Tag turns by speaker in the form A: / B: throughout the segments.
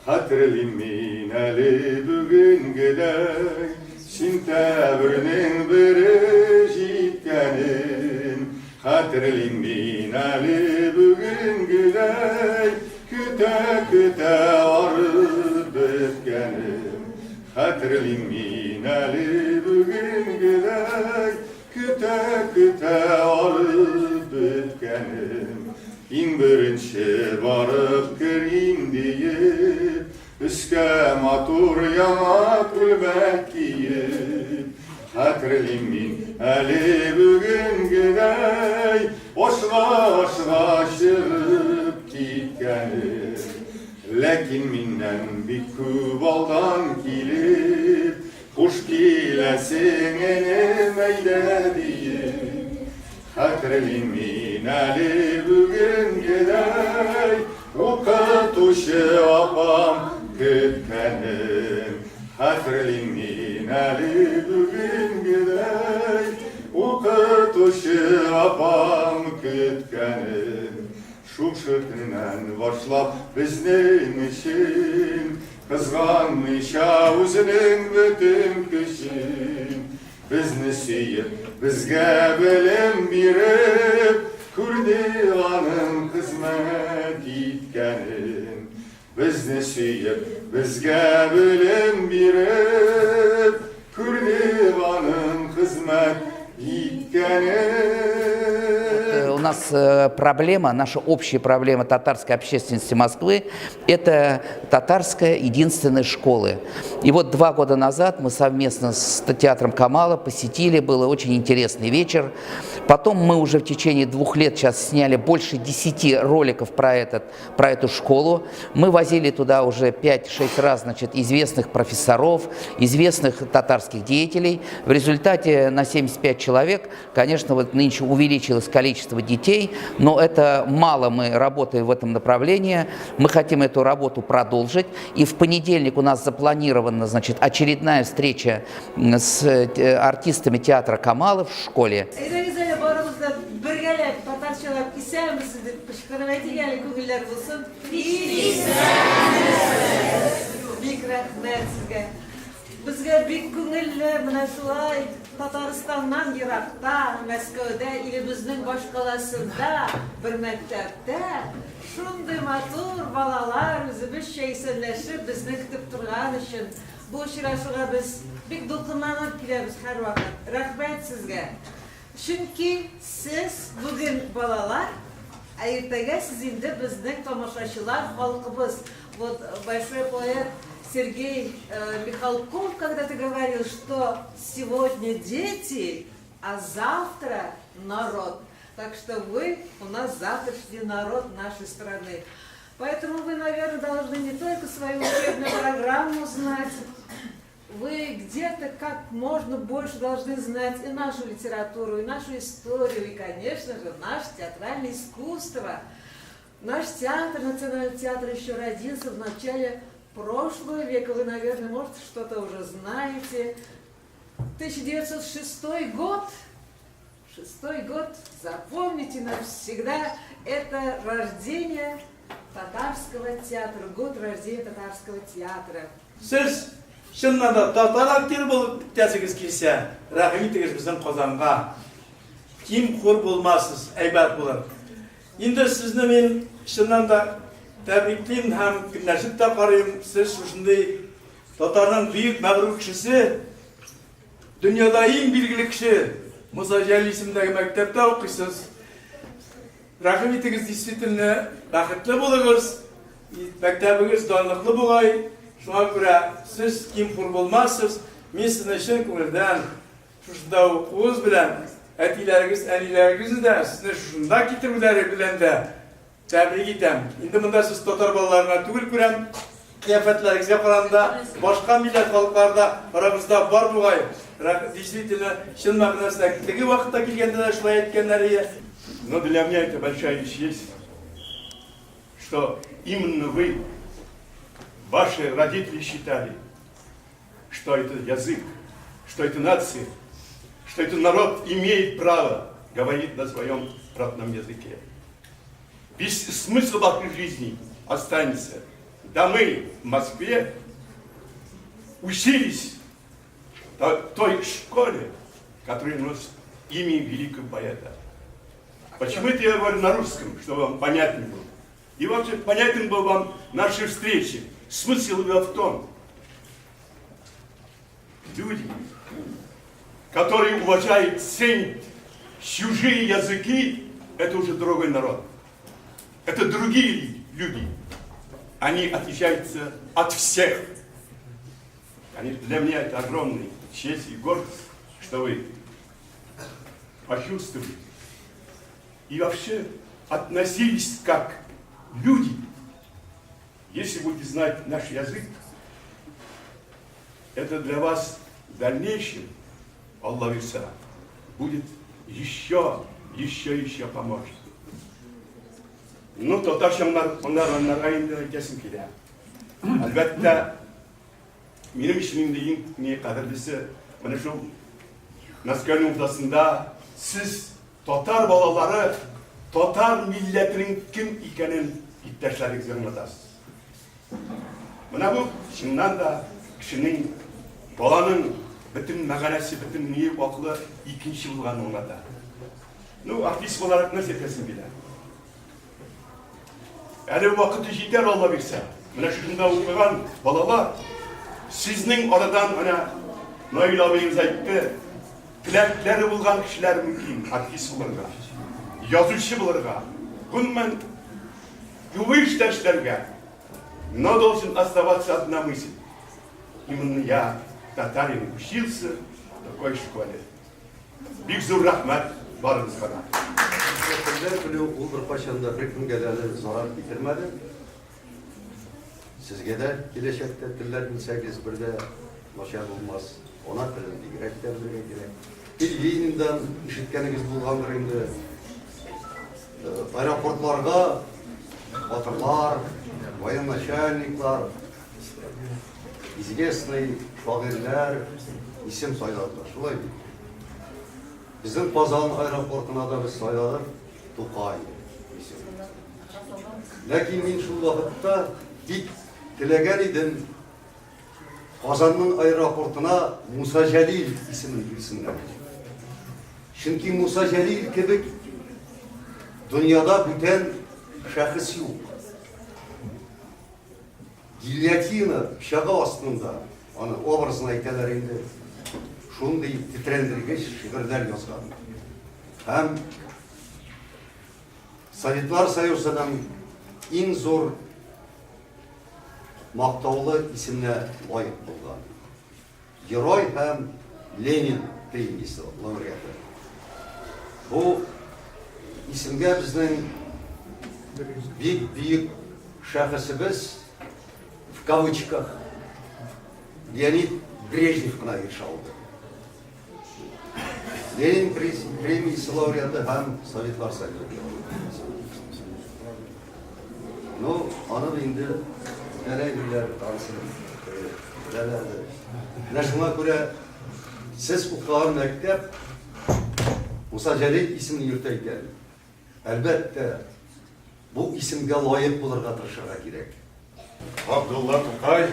A: Hatırlayayım mineli bugün gidey, Sintebrinin biri jitkenim. Hatırlayayım mineli bugün gidey, Küte küte varıp bitkenim. Hatırlayayım mineli bugün gidey, Küte küte varıp bitkenim. İn birinci varıp gireyim deyip, Üske matur yana kulbek giyip, Hatırlayayım mineli bugün gidey, Oşğa oşğa şırıp gitkenim. Lekin minnen bir kubaldan kilip, Kuş kilesin enim eylediğim. Hatırlayayım mineli bugün gidey, Okutuşu apam kütkenim. Hatırlayayım mineli bugün gidey, Okutuşu apam kütkenim. Şu şırtından başlap bizning işin, Kızganmışa o'zining bütün kişin. Bizni suyib, bizga bilim berib, Kurdiganın xizmat etganim. Bizni suyib, bizga bilim berib, Kurdiganın xizmat etganim.
B: У нас проблема, наша общая проблема татарской общественности Москвы – это татарская единственная школа. И вот 2 года назад мы совместно с театром Камала посетили, был очень интересный вечер. Потом мы уже в течение 2 лет сейчас сняли больше 10 роликов про эту школу. Мы возили туда уже 5-6 раз, значит, известных профессоров, известных татарских деятелей. В результате на 75 человек, конечно, вот нынче увеличилось количество детей, но это мало, мы работаем в этом направлении. Мы хотим эту работу продолжить. И в понедельник у нас запланирована, значит, очередная встреча с артистами театра Камала в школе.
C: Bizga bek ko'ngilli mana shulay Tataristondan yiroqda, Moskvada или bizning boshqalasida bir maktabda shunday matur balalar o'zimiz shaysanlashib bizni kutib turgan uchun bu uchrashuvga biz bek to'lqinlanib kelamiz har vaqt. Rahmat sizga. Chunki siz bugun balalar, ertaga siz endi bizning tomoshachilar xalqimiz. Вот большой поэт Сергей Михалков когда-то говорил, что сегодня дети, а завтра народ. Так что вы у нас завтрашний народ нашей страны. Поэтому вы, наверное, должны не только свою учебную программу знать, вы где-то как можно больше должны знать и нашу литературу, и нашу историю, и, конечно же, наше театральное искусство. Наш театр, Национальный театр, еще родился в начале прошлого века. Вы, наверное, может, что-то уже знаете. 1906 год. 6-й год, запомните навсегда, это рождение татарского театра, год рождения татарского театра.
D: Siz şunlarda tatar aktör bulup deseniz kilse, rahmetiniz bizim Kazan'a. Kim kur bulmazsınız, eybat bulur. Şimdi sizni men şunlarda tebrikliyim hem günleşip de karayım. Siz şimdi Tatar'ın büyük mağrur kişisi, dünyada en bilgili kişi, Musa Celil isimdeki mektepte okuyorsunuz. Rahmetiniz действительно bakıtlı bulunuz, mektebiniz donlıklı bulay. Şuna göre siz kim kur bulmazsınız, men sizin için köngülden şunda okuyuz bilen, etileriniz, enileriniz de sizin şunda getirmeleri bilen de tebrik etem. Şimdi bunda siz Tatar balalarına tügül görem, kıyafetlerinize karanda, başka millet halklarda aramızda var buğay. Действительно, шын мағынасында тігі уақытта келгенде де шулай еткенлері.
A: Но для меня это большая честь, что именно вы, ваши родители считали, что это язык, что это нация, что этот народ имеет право говорить на своем родном языке. Весь смысл вашей жизни останется да мы в Москве учились в той школе, которая носит имя великого поэта. Почему это я говорю на русском, чтобы вам понятнее было? И вообще понятен был вам наши встречи. Смысл его в том, люди, которые уважают, ценят чужие языки, это уже другой народ. Это другие люди. Они отличаются от всех. Для меня это огромная честь и гордость, что вы почувствовали и вообще относились как люди. Если будете знать наш язык, это для вас в дальнейшем, Аллах верса, будет еще поможет. Ну, татарчамдар районында кесім келе. Әлбәттә, минем ишимдә иң кадерлесе, менә шу Мәскәүнең уртасында сез татар балалары, татар милләтенең кем икәнен иптәшләрегезгә аңлатасыз. Менә бу чыннан да кешенең, баланың бөтен мәгънәсе, бөтен ние акылы икенче булганын аңлата. Ну, артист буларак нәрсә әйтәсем килә? Әле вакыты җитәр, Алла бирсә. Менә шунда укыган балалар сезнең арадан менә Наил абыегыз әйтте, теләкләре булган кешеләр мөмкин артист булырга, язучы булырга, гомумән любые эшләргә. Но должен оставаться одна мысль. Именно я, татарин, учился в такой школе. Бик зур рәхмәт барыгызга.
E: Ул бер качанда беркемгә дә зарар китермәде. Сезгә дә киләчәктә телләр белсәгез бердә начар булмас. Ана телен бигрәк тә белергә кирәк. Лениндан ишеткәнегез булгандыр инде. Аэропортларга батырлар, военачальниклар, известный шагыйрьләр исем сайладылар. Шулай бит. Bizim Kazan aeroportuna da biz sayılır, Tukay. Lakin ben şu vakitte ilk dilegen idim, Kazan'ın aeroportuna Musa Celil ismini bilsinler. Çünkü Musa Celil gibi dünyada bütün şahıs yok. Gilyotina şağı aslında, onu obrazına itelerinde, şunday titrendirgich şiirler yazgan. Hem Sovetlar Soyuzu'ndan en zor maqtavlı isimle layık bulgan. Geroy hem Lenin premisi laureatı. Bu isimge bizden büyük şahısımız в кавычках Леонид Брежнев'на yaşaldı. Lenin премиясы лауреаты һәм Советлар Союзы. Ну, аны инде нәләйләр тансын. Шуңа күрә сез укыган мәктәп Муса Җәлил исемен йөртә икән. Әлбәттә, бу исемгә лаек булырга тырышырга кирәк.
A: Абдулла Тукай,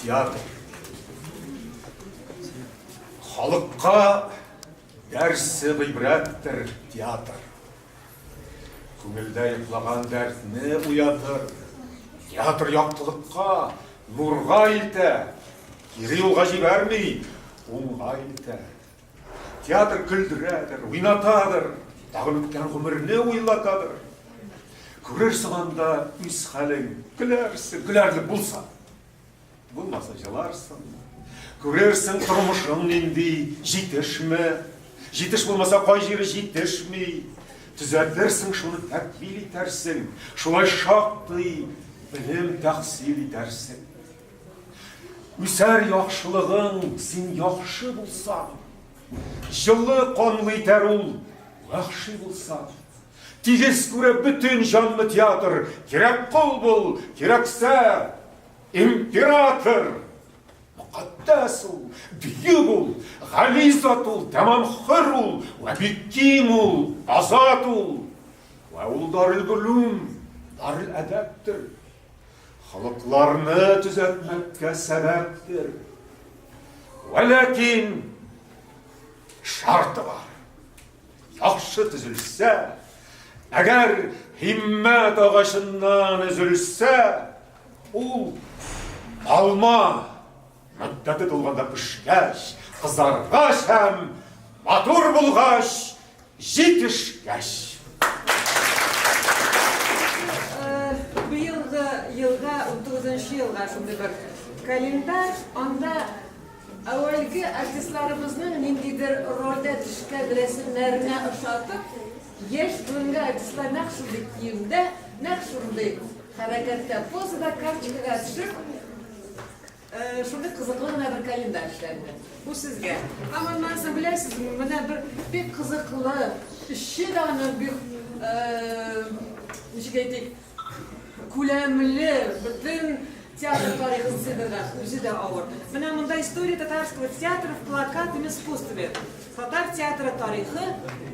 A: театр. Халыкка дәрсе гыйбрәттер театр. Күңелдә йоклаган дәртне уятыр. Театр яктылыкка, нурга илтә. Кире юлга җибәрми, уңга илтә. Театр көлдерәдер, уйнатадыр, тагын үткән гомерне уйлатадыр. Күрерсең анда үз хәлең, көләрсең, көләрлек булса. Булмаса җыларсың. Күрерсең тормышың нинди, җитешме? Җитеш булмаса кай җире җитешми? Төзәтерсең, шуны тәкъбил итәрсең. Шулай шактый белем тәхсил итәрсең. Үсәр яхшылыгың, син яхшы булсаң. Җылы канлы итәр ул, яхшы булсаң. Тигез күрә бүтән җанлы театр. Кирәк кул бул, кирәксә император. Муқаддас ул, бүйек ул, гализат ул, тәмам хөр ул, вә бикким ул, азат ул. Вә ул дарыл гулум, дарыл әдәптер.
F: халыкларны төзәтмәккә сәбәптер. Вәләкин шарты бар. Яхшы төзелсә, әгәр һиммәт агачыннан өзелсә, ул алма мөддәте тулганда пешкәч, кызаргач һәм матур булгач, җитешкәч.
C: Быелгы елга 19 елга шундый бер календарь, анда әүвәлге артистларыбызның ниндидер рольдә төшкән рәсемнәренә ошатып, яшь бүгенге артистлар нәкъ шундый киемдә, нәкъ шундый хәрәкәттә, позада, карточкага төшеп, шундый кызыклы гына бер календарь эшләнде. Бу сезгә. Һәм сез беләсезме, менә бер бик кызыклы, эше дә аны бик ничек әйтик, күләмле, бөтен театр тарихын сыйдырган, үзе дә авыр. Менә монда история татарского театра в плакатном искусстве. Татар театры тарихы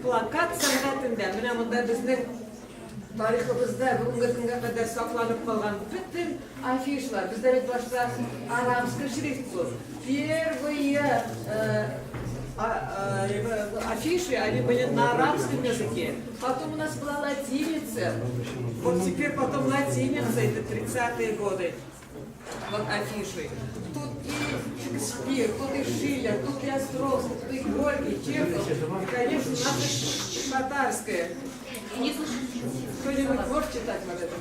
C: плакат сәнгатендә. Менә монда безнең тарихыбызда бүгенге көнгә кадәр сакланып калган бөтен афишлар. Бездә бит башта арабский шрифт был. Первые афиши, они были на арабском языке. Потом у нас была латиница. Вот теперь потом латиница, это 30-е годы. Вот афиши. Тут и Шекспир, тут и Шиллер, тут и Островский, тут и Горький, Чехов. И, конечно, наша татарская. Кто-нибудь может читать вот это?